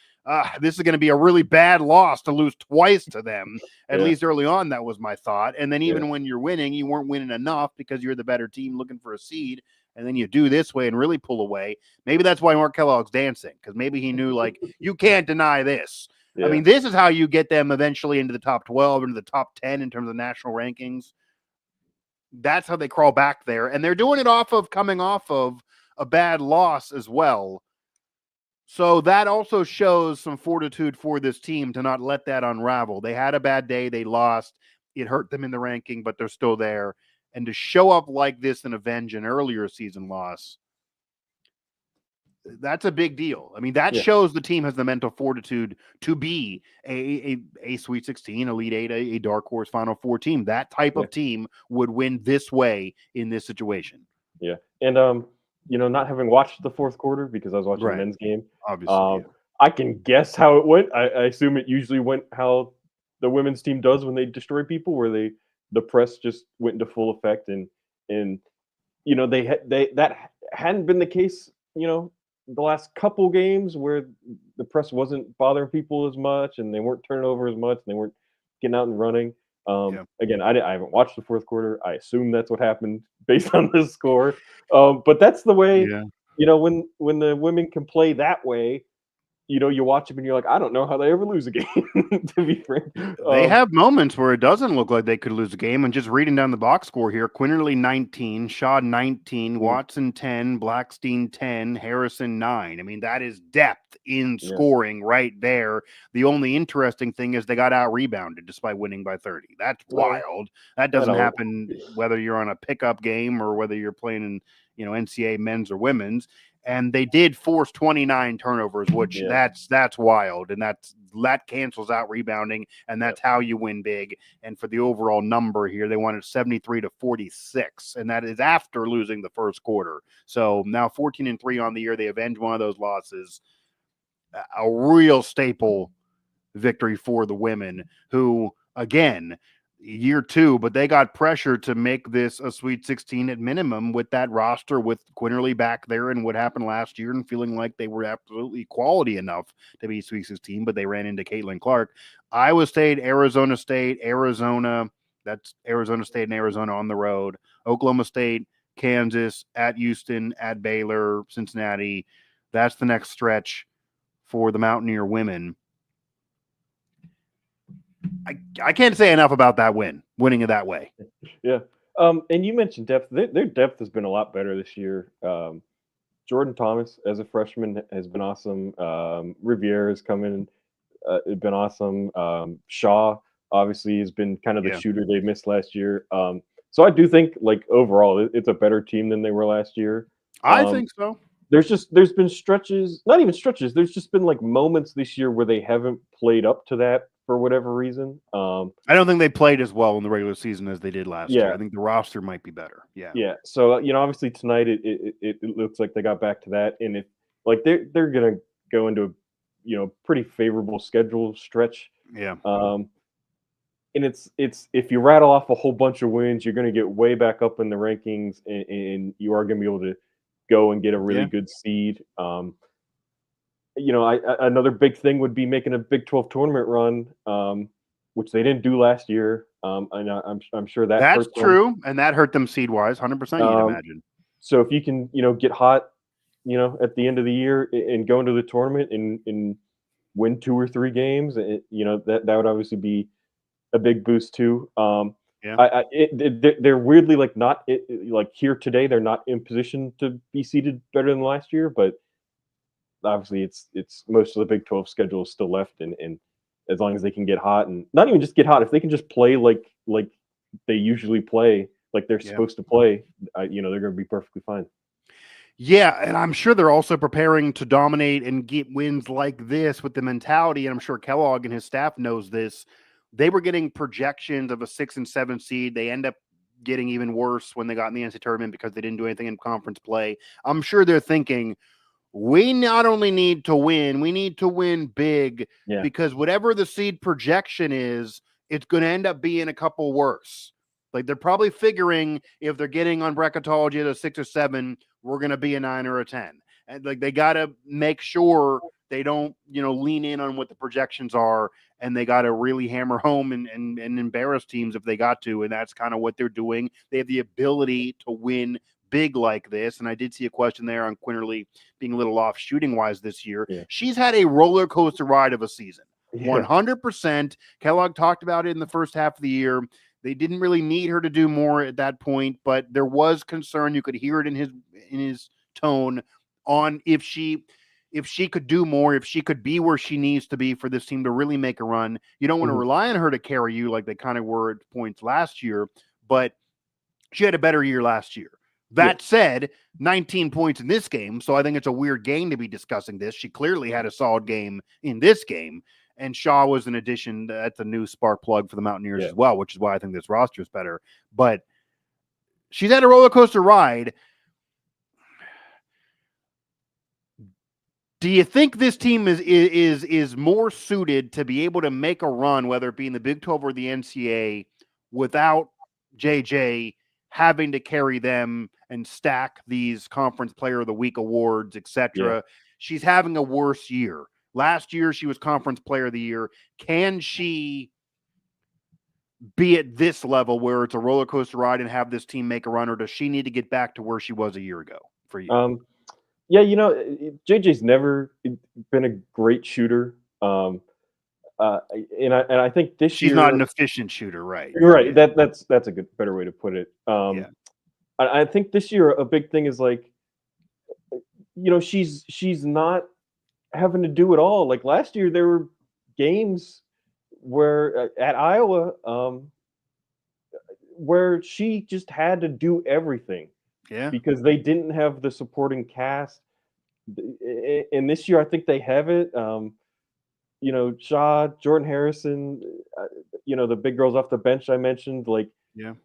[SPEAKER 1] this is going to be a really bad loss to lose twice to them. At least early on, that was my thought. And then even when you're winning, you weren't winning enough because you're the better team looking for a seed. And then you do this way and really pull away. Maybe that's why Mark Kellogg's dancing, because maybe he knew, like, you can't deny this. I mean, this is how you get them eventually into the top 12, into the top 10 in terms of national rankings. That's how they crawl back there. And they're doing it coming off of a bad loss as well. So that also shows some fortitude for this team to not let that unravel. They had a bad day. They lost. It hurt them in the ranking, but they're still there. And to show up like this and avenge an earlier season loss, that's a big deal. I mean, that shows the team has the mental fortitude to be a Sweet 16, Elite 8, a dark horse Final Four team. That type of team would win this way in this situation.
[SPEAKER 2] Yeah. And, not having watched the fourth quarter because I was watching the men's game,
[SPEAKER 1] obviously,
[SPEAKER 2] I can guess how it went. I assume it usually went how the women's team does when they destroy people, where the press just went into full effect, and that hadn't been the case, the last couple games where the press wasn't bothering people as much, and they weren't turning over as much, and they weren't getting out and running. Again, I haven't watched the fourth quarter. I assume that's what happened based on the score. But that's the way, when the women can play that way, you watch them and you're like, I don't know how they ever lose a game, to be frank.
[SPEAKER 1] They have moments where it doesn't look like they could lose a game. And just reading down the box score here, Quinterly 19, Shaw 19, Watson 10, Blackstein 10, Harrison 9. I mean, that is depth in scoring right there. The only interesting thing is they got out-rebounded despite winning by 30. That's wild. That doesn't happen whether you're on a pickup game or whether you're playing in, NCAA men's or women's. And they did force 29 turnovers, which that's wild. And that cancels out rebounding, and that's how you win big. And for the overall number here, they won it 73-46, and that is after losing the first quarter. So now 14-3 on the year. They avenge one of those losses. A real staple victory for the women, who, again, year 2, but they got pressure to make this a Sweet 16 at minimum with that roster, with Quinterly back there and what happened last year, and feeling like they were absolutely quality enough to be Sweet 16, but they ran into Caitlin Clark. Iowa State, Arizona, that's Arizona State and Arizona on the road. Oklahoma State, Kansas, at Houston, at Baylor, Cincinnati. That's the next stretch for the Mountaineer women. I can't say enough about that winning it that way.
[SPEAKER 2] Yeah. And you mentioned depth. Their depth has been a lot better this year. Jordan Thomas, as a freshman, has been awesome. Riviere has come in, been awesome. Shaw, obviously, has been kind of the shooter they missed last year. So I do think, like, overall, it's a better team than they were last year.
[SPEAKER 1] I think so.
[SPEAKER 2] There's been stretches, not even stretches. There's just been like moments this year where they haven't played up to that for whatever reason.
[SPEAKER 1] I don't think they played as well in the regular season as they did last year. I think the roster might be better.
[SPEAKER 2] Yeah. So obviously tonight it looks like they got back to that, and if like they're gonna go into a pretty favorable schedule stretch.
[SPEAKER 1] Yeah.
[SPEAKER 2] And it's if you rattle off a whole bunch of wins, you're gonna get way back up in the rankings, and you are gonna be able to go and get a really good seed. Another big thing would be making a Big 12 tournament run, which they didn't do last year. I'm sure that's
[SPEAKER 1] true, and that hurt them seed wise, 100%. You'd imagine.
[SPEAKER 2] So if you can, get hot at the end of the year and go into the tournament and win 2 or 3 games, that would obviously be a big boost too.
[SPEAKER 1] Yeah.
[SPEAKER 2] They're weirdly like not like here today. They're not in position to be seeded better than last year, but obviously it's most of the Big 12 schedule is still left, and as long as they can get hot and not even just get hot, if they can just play like they usually play, like they're
[SPEAKER 1] Yeah.
[SPEAKER 2] supposed to play, they're going to be perfectly fine.
[SPEAKER 1] Yeah, and I'm sure they're also preparing to dominate and get wins like this with the mentality, and I'm sure Kellogg and his staff knows this. They were getting projections of a 6 and 7 seed. They end up getting even worse when they got in the NCAA tournament because they didn't do anything in conference play. I'm sure they're thinking, we not only need to win, we need to win big,
[SPEAKER 2] Yeah.
[SPEAKER 1] because whatever the seed projection is, it's going to end up being a couple worse. Like, they're probably figuring if they're getting on bracketology at a 6 or 7, we're going to be a 9 or a 10. And like, they got to make sure they don't, lean in on what the projections are, and they got to really hammer home and embarrass teams if they got to. And that's kind of what they're doing. They have the ability to win big like this. And I did see a question there on Quinterly being a little off shooting wise this year.
[SPEAKER 2] Yeah.
[SPEAKER 1] She's had a roller coaster ride of a season.
[SPEAKER 2] Yeah.
[SPEAKER 1] 100%. Kellogg talked about it in the first half of the year. They didn't really need her to do more at that point, but there was concern. You could hear it in his tone on if she could do more, if she could be where she needs to be for this team to really make a run. You don't want to rely on her to carry you like they kind of were at points last year, but she had a better year last year. That said, 19 points in this game, so I think it's a weird game to be discussing this. She clearly had a solid game in this game, and Shaw was an addition. That's a new spark plug for the Mountaineers as well, which is why I think this roster is better. But she's had a roller coaster ride. Do you think this team is more suited to be able to make a run, whether it be in the Big 12 or the NCAA, without JJ having to carry them and stack these Conference Player of the Week awards, etc.? Yeah. She's having a worse year. Last year, she was Conference Player of the Year. Can she be at this level where it's a roller coaster ride and have this team make a run, or does she need to get back to where she was a year ago for you?
[SPEAKER 2] Yeah, JJ's never been a great shooter. And I think this year
[SPEAKER 1] she's not an efficient shooter, right?
[SPEAKER 2] Right. Yeah. That's a better way to put it. I think this year a big thing is like, she's not having to do it all. Like last year, there were games where at Iowa, where she just had to do everything.
[SPEAKER 1] Yeah.
[SPEAKER 2] Because they didn't have the supporting cast. And this year, I think they have it. Shaw, Jordan Harrison, the big girls off the bench I mentioned. Like,
[SPEAKER 1] yeah,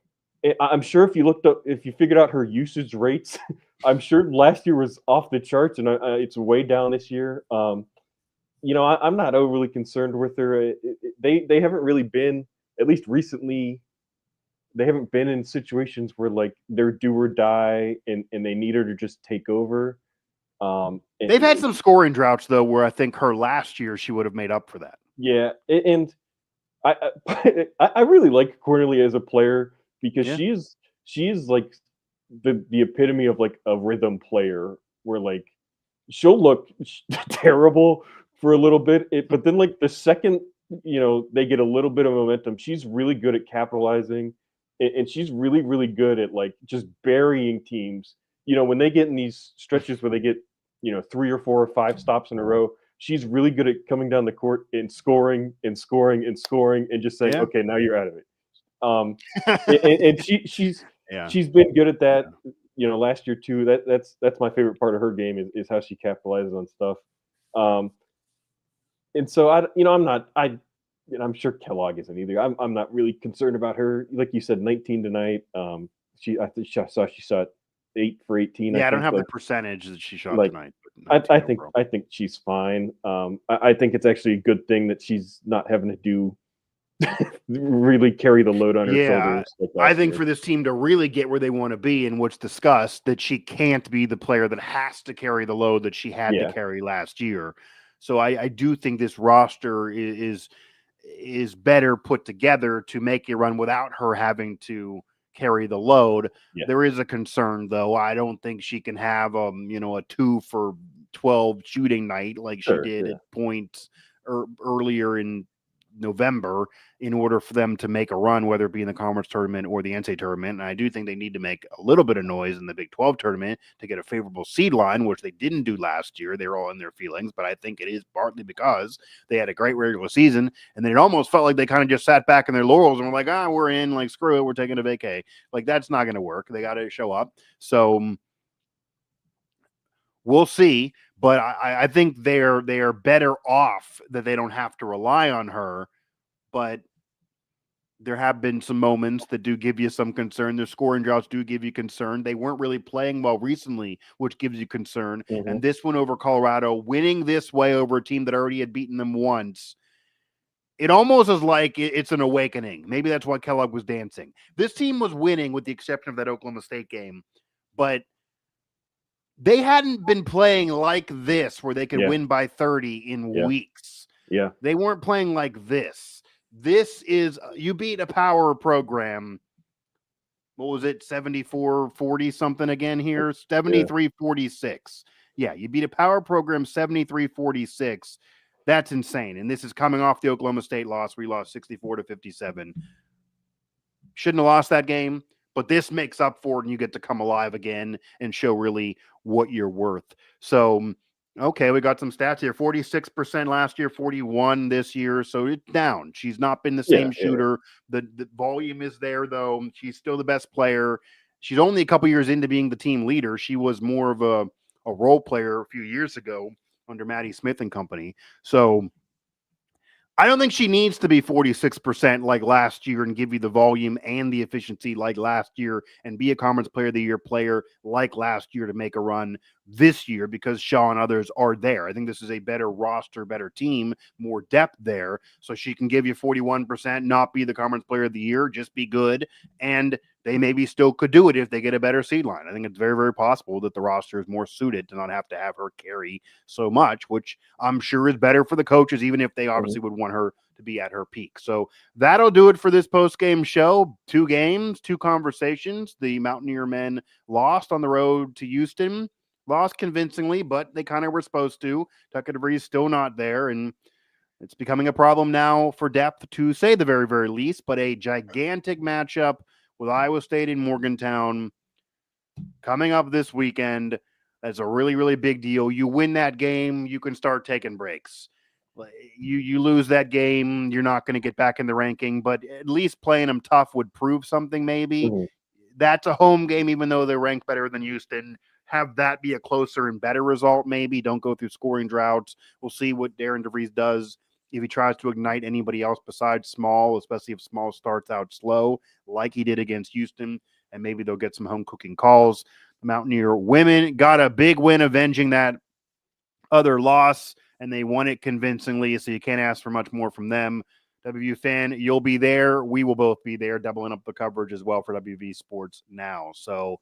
[SPEAKER 2] I'm sure if you figured out her usage rates, I'm sure last year was off the charts, and it's way down this year. I'm not overly concerned with her. They haven't really been, at least recently, they haven't been in situations where like they're do or die and they need her to just take over.
[SPEAKER 1] They've had some scoring droughts though, where I think her last year she would have made up for that.
[SPEAKER 2] Yeah, and I really like Cornelia as a player because she is like the epitome of like a rhythm player, where like she'll look terrible for a little bit, but then like the second they get a little bit of momentum, she's really good at capitalizing, and she's really, really good at like just burying teams. When they get in these stretches where they get 3 or 4 or 5 stops in a row, she's really good at coming down the court and scoring and scoring and scoring and just saying, okay, now you're out of it. And she's been good at that. Last year too. That's my favorite part of her game is how she capitalizes on stuff. And so I'm sure Kellogg isn't either. I'm not really concerned about her. Like you said, 19 tonight. I think she shot 8 for 18.
[SPEAKER 1] Yeah, I don't have the percentage that she shot tonight.
[SPEAKER 2] I think she's fine. I think it's actually a good thing that she's not having to do really carry the load on her shoulders.
[SPEAKER 1] I think for this team to really get where they want to be, and what's discussed, that she can't be the player that has to carry the load that she had to carry last year. So I do think this roster is better put together to make a run without her having to carry the load.
[SPEAKER 2] Yeah.
[SPEAKER 1] There is a concern, though. I don't think she can have a 2 for 12 shooting night like she
[SPEAKER 2] Sure,
[SPEAKER 1] did
[SPEAKER 2] yeah.
[SPEAKER 1] at points earlier in November in order for them to make a run, whether it be in the conference tournament or the NCAA tournament. And I do think they need to make a little bit of noise in the Big 12 tournament to get a favorable seed line, which they didn't do last year. They were all in their feelings, but I think it is partly because they had a great regular season, and then it almost felt like they kind of just sat back in their laurels and were like, we're in, like, screw it, we're taking a vacay. Like, that's not going to work. They got to show up. So we'll see. But I think they are better off that they don't have to rely on her. But there have been some moments that do give you some concern. Their scoring droughts do give you concern. They weren't really playing well recently, which gives you concern.
[SPEAKER 2] Mm-hmm.
[SPEAKER 1] And this one over Colorado, winning this way over a team that already had beaten them once, it almost is like it's an awakening. Maybe that's why Kellogg was dancing. This team was winning with the exception of that Oklahoma State game, but they hadn't been playing like this where they could win by 30 in weeks.
[SPEAKER 2] Yeah.
[SPEAKER 1] They weren't playing like this. This is, you beat a power program. What was it? 74-40 something again here? 73-46. Yeah, you beat a power program 73-46. That's insane. And this is coming off the Oklahoma State loss where you lost 64-57. Shouldn't have lost that game, but this makes up for it, and you get to come alive again and show really what you're worth. So, okay, we got some stats here. 46% last year, 41 this year. So it's down. She's not been the same shooter. The volume is there, though. She's still the best player. She's only a couple years into being the team leader. She was more of a role player a few years ago under Maddie Smith and company. So I don't think she needs to be 46% like last year and give you the volume and the efficiency like last year and be a Conference Player of the Year player like last year to make a run this year because Shaw and others are there. I think this is a better roster, better team, more depth there. So she can give you 41%, not be the Conference Player of the Year, just be good. And they maybe still could do it if they get a better seed line. I think it's very, very possible that the roster is more suited to not have to have her carry so much, which I'm sure is better for the coaches, even if they obviously would want her to be at her peak. So that'll do it for this post-game show. 2 games, 2 conversations. The Mountaineer men lost on the road to Houston, lost convincingly, but they kind of were supposed to. Tucker DeVries still not there, and it's becoming a problem now for depth, to say the very, very least, but a gigantic matchup with Iowa State in Morgantown coming up this weekend. That's a really, really big deal. You win that game, you can start taking breaks. You lose that game, you're not going to get back in the ranking, but at least playing them tough would prove something maybe.
[SPEAKER 2] Mm-hmm.
[SPEAKER 1] That's a home game, even though they're ranked better than Houston. Have that be a closer and better result maybe. Don't go through scoring droughts. We'll see what Darren DeVries does if he tries to ignite anybody else besides Small, especially if Small starts out slow like he did against Houston, and maybe they'll get some home cooking calls. The Mountaineer women got a big win avenging that other loss, and they won it convincingly, so you can't ask for much more from them. WVU fan, you'll be there. We will both be there, doubling up the coverage as well for WV Sports Now. So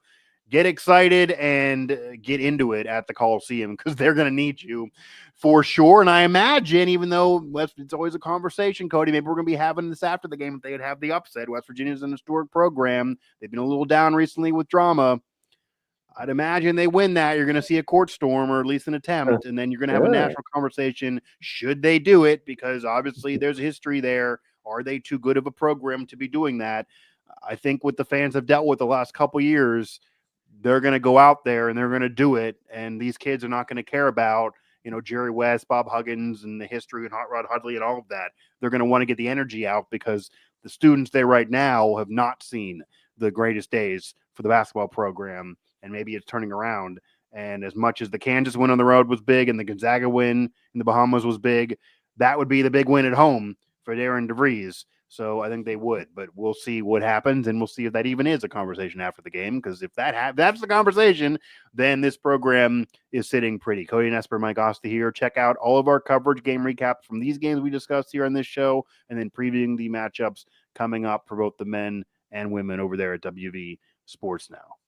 [SPEAKER 1] get excited and get into it at the Coliseum because they're going to need you for sure. And I imagine, even though it's always a conversation, Cody, maybe we're going to be having this after the game if they would have the upset. West Virginia's an historic program. They've been a little down recently with drama. I'd imagine they win that. You're going to see a court storm or at least an attempt, and then you're going to have a national conversation. Should they do it? Because obviously there's a history there. Are they too good of a program to be doing that? I think what the fans have dealt with the last couple of years, they're going to go out there and they're going to do it. And these kids are not going to care about, Jerry West, Bob Huggins, and the history and Hot Rod Hudley and all of that. They're going to want to get the energy out because the students there right now have not seen the greatest days for the basketball program. And maybe it's turning around. And as much as the Kansas win on the road was big and the Gonzaga win in the Bahamas was big, that would be the big win at home for Darren DeVries. So I think they would, but we'll see what happens, and we'll see if that even is a conversation after the game. Because if that's the conversation, then this program is sitting pretty. Cody Nespor, Mike Asti here. Check out all of our coverage, game recaps from these games we discussed here on this show, and then previewing the matchups coming up for both the men and women over there at WV Sports Now.